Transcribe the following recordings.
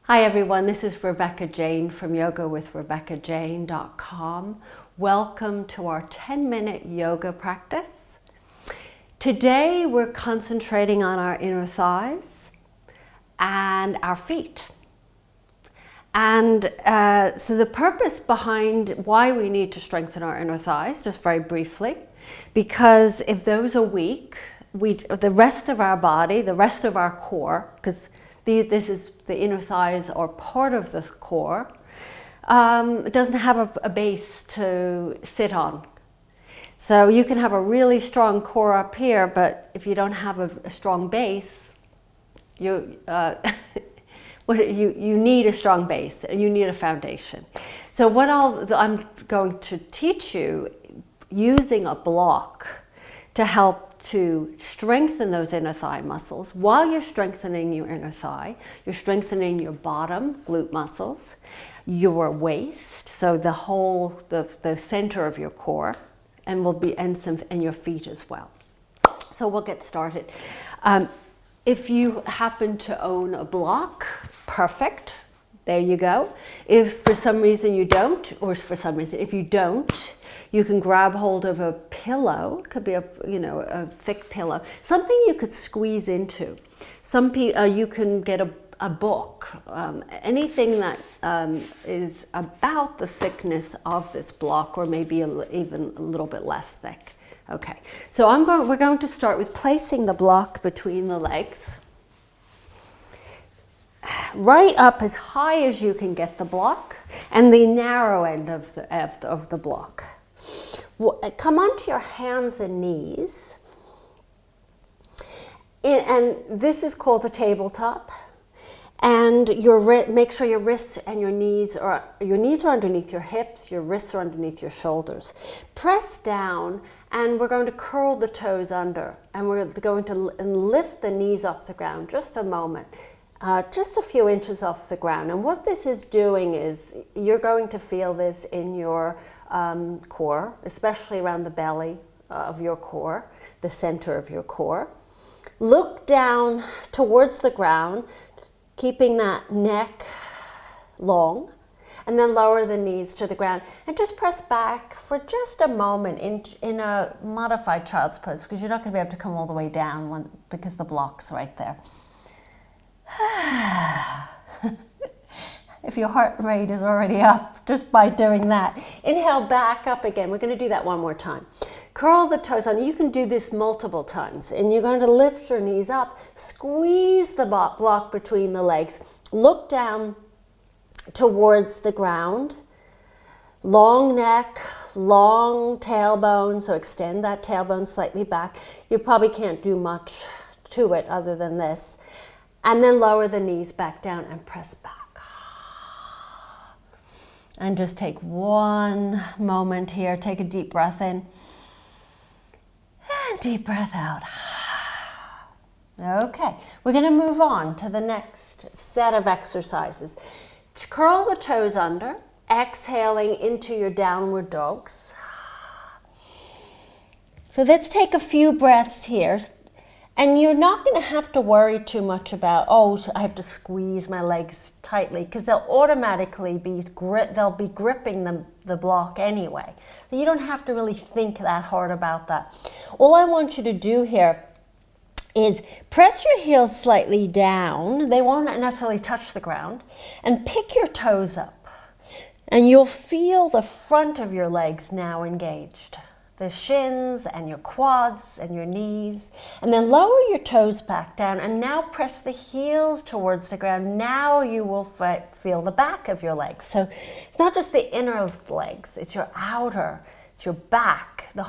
Hi everyone, this is Rebecca Jane from yogawithrebeccajane.com. Welcome to our 10-minute yoga practice. Today we're concentrating on our inner thighs and our feet. And so the purpose behind why we need to strengthen our inner thighs, just very briefly, because if those are weak, the rest of our body, the rest of our core, because this is the inner thighs are part of the core, it doesn't have a base to sit on. So you can have a really strong core up here, but if you don't have a strong base, you need a strong base, you need a foundation. So what I'm going to teach you using a block to help to strengthen those inner thigh muscles. While you're strengthening your inner thigh, you're strengthening your bottom glute muscles, your waist, so the whole, the center of your core, and your feet as well. So we'll get started. If you happen to own a block, perfect. There you go. If for some reason you don't, or for some reason if you don't, you can grab hold of a pillow. It could be a thick pillow, something you could squeeze into. Some people you can get a book, anything that is about the thickness of this block, or maybe even a little bit less thick. Okay, so we're going to start with placing the block between the legs, right up as high as you can get the block, and the narrow end of the block. Come onto your hands and knees, and this is called the tabletop. And make sure your wrists and your knees are underneath your hips, your wrists are underneath your shoulders. Press down, and we're going to curl the toes under, and we're going to lift the knees off the ground. Just a moment, just a few inches off the ground. And what this is doing is you're going to feel this in your core, especially around the belly of your core, the center of your core. Look down towards the ground, keeping that neck long, and then lower the knees to the ground and just press back for just a moment in a modified child's pose, because you're not going to be able to come all the way down because the block's right there. If your heart rate is already up just by doing that. Inhale back up again. We're going to do that one more time. Curl the toes on. You can do this multiple times. And you're going to lift your knees up. Squeeze the block between the legs. Look down towards the ground. Long neck, long tailbone. So extend that tailbone slightly back. You probably can't do much to it other than this. And then lower the knees back down and press back. And just take one moment here. Take a deep breath in. And deep breath out. Okay, we're going to move on to the next set of exercises. To curl the toes under, exhaling into your downward dogs. So let's take a few breaths here. And you're not going to have to worry too much about, I have to squeeze my legs tightly, because they'll automatically be gripping the block anyway. So you don't have to really think that hard about that. All I want you to do here is press your heels slightly down. They won't necessarily touch the ground. And pick your toes up. And you'll feel the front of your legs now engaged. The shins and your quads and your knees, and then lower your toes back down, and now press the heels towards the ground. Now you will feel the back of your legs. So it's not just the inner legs, it's your outer, it's your back. The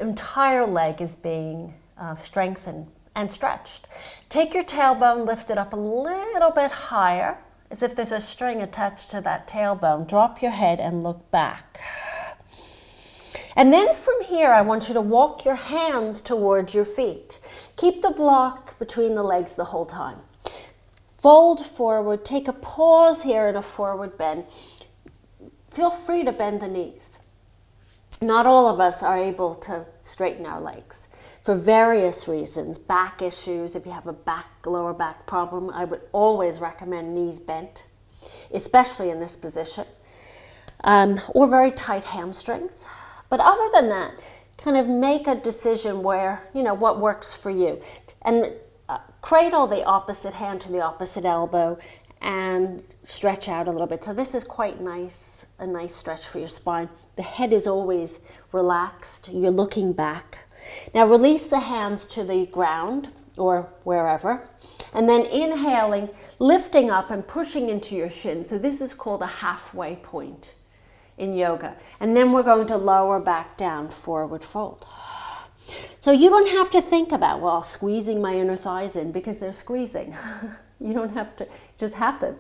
entire leg is being strengthened and stretched. Take your tailbone, lift it up a little bit higher, as if there's a string attached to that tailbone. Drop your head and look back. And then from here, I want you to walk your hands towards your feet. Keep the block between the legs the whole time. Fold forward. Take a pause here in a forward bend. Feel free to bend the knees. Not all of us are able to straighten our legs. for various reasons. Back issues, if you have a lower back problem, I would always recommend knees bent, especially in this position, or very tight hamstrings. But other than that, kind of make a decision where, you know, what works for you. And cradle the opposite hand to the opposite elbow and stretch out a little bit. So this is quite nice, a nice stretch for your spine. The head is always relaxed. You're looking back. Now release the hands to the ground or wherever. And then inhaling, lifting up and pushing into your shins. So this is called a halfway point in yoga. And then we're going to lower back down, forward fold. So you don't have to think about, well, squeezing my inner thighs in, because they're squeezing. You don't have to, it just happens.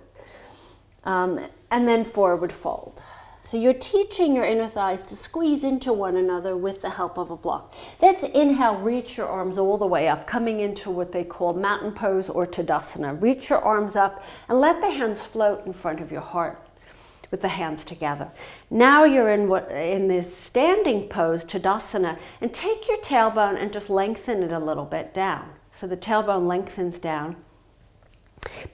And then forward fold. So you're teaching your inner thighs to squeeze into one another with the help of a block. Let's inhale, reach your arms all the way up, coming into what they call mountain pose or Tadasana. Reach your arms up and let the hands float in front of your heart with the hands together. Now you're in this standing pose, Tadasana, and take your tailbone and just lengthen it a little bit down. So the tailbone lengthens down.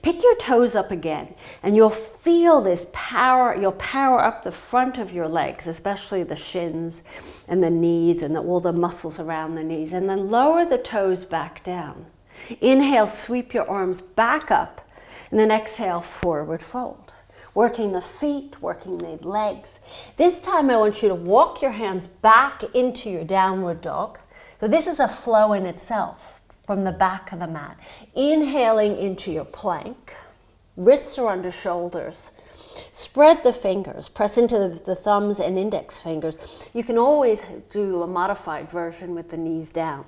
Pick your toes up again, and you'll feel this power. You'll power up the front of your legs, especially the shins and the knees and all the muscles around the knees, and then lower the toes back down. Inhale, sweep your arms back up, and then exhale, forward fold. Working the feet, working the legs. This time I want you to walk your hands back into your downward dog. So this is a flow in itself from the back of the mat. Inhaling into your plank. Wrists are under shoulders. Spread the fingers. Press into the thumbs and index fingers. You can always do a modified version with the knees down.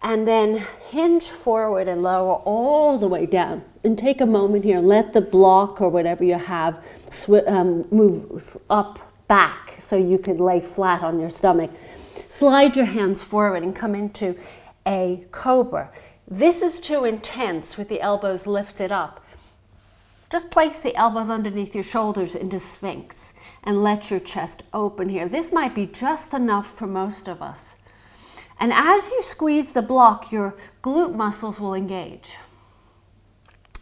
And then hinge forward and lower all the way down. And take a moment here, let the block or whatever you have move up, back, so you can lay flat on your stomach. Slide your hands forward and come into a cobra. This is too intense with the elbows lifted up. Just place the elbows underneath your shoulders into Sphinx and let your chest open here. This might be just enough for most of us. And as you squeeze the block, your glute muscles will engage.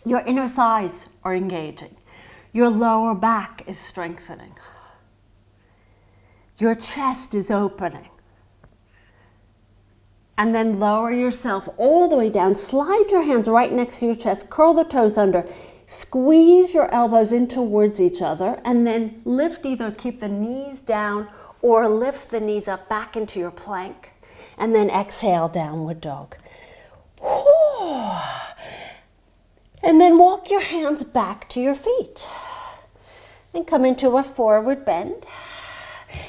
Your inner thighs are engaging. Your lower back is strengthening. Your chest is opening. And then lower yourself all the way down. Slide your hands right next to your chest. Curl the toes under. Squeeze your elbows in towards each other. And then lift, either keep the knees down or lift the knees up back into your plank. And then exhale, downward dog. And then walk your hands back to your feet. And come into a forward bend.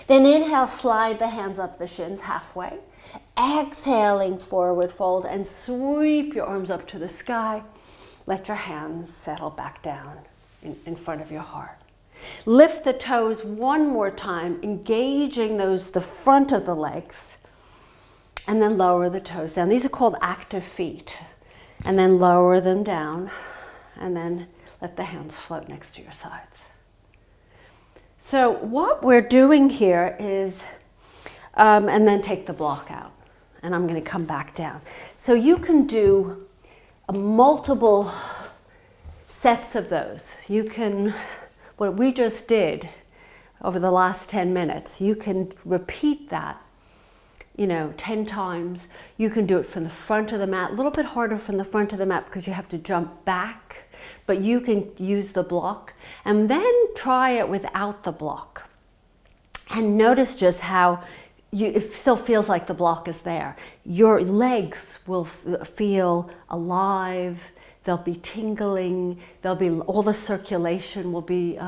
Then inhale, slide the hands up the shins halfway. Exhaling, forward fold, and sweep your arms up to the sky. Let your hands settle back down in front of your heart. Lift the toes one more time, engaging the front of the legs. And then lower the toes down. These are called active feet. And then lower them down. And then let the hands float next to your sides. So what we're doing here is, and then take the block out. And I'm going to come back down. So you can do multiple sets of those. You can, what we just did over the last 10 minutes, you can repeat that 10 times. You can do it from the front of the mat, a little bit harder from the front of the mat because you have to jump back, but you can use the block, and then try it without the block. And notice just how it still feels like the block is there. Your legs will feel alive, they'll be tingling, all the circulation will be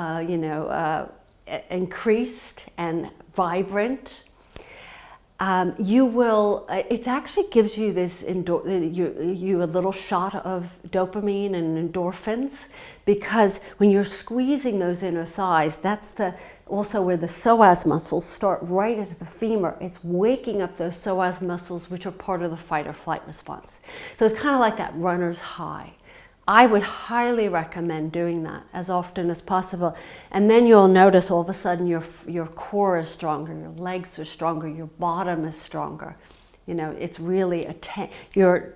increased and vibrant. It actually gives you this you a little shot of dopamine and endorphins, because when you're squeezing those inner thighs, that's also where the psoas muscles start, right at the femur. It's waking up those psoas muscles, which are part of the fight or flight response. So it's kind of like that runner's high. I would highly recommend doing that as often as possible. And then you'll notice all of a sudden your core is stronger, your legs are stronger, your bottom is stronger. You know, it's really you're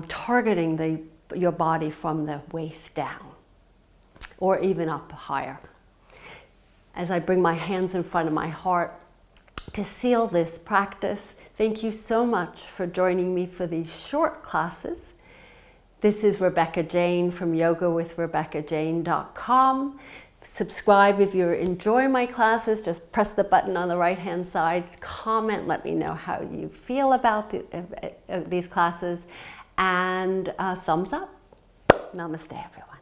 targeting your body from the waist down, or even up higher. As I bring my hands in front of my heart to seal this practice, thank you so much for joining me for these short classes. This is Rebecca Jane from yogawithrebeccajane.com. Subscribe if you enjoy my classes. Just press the button on the right-hand side. Comment, let me know how you feel about these classes. And thumbs up. Namaste, everyone.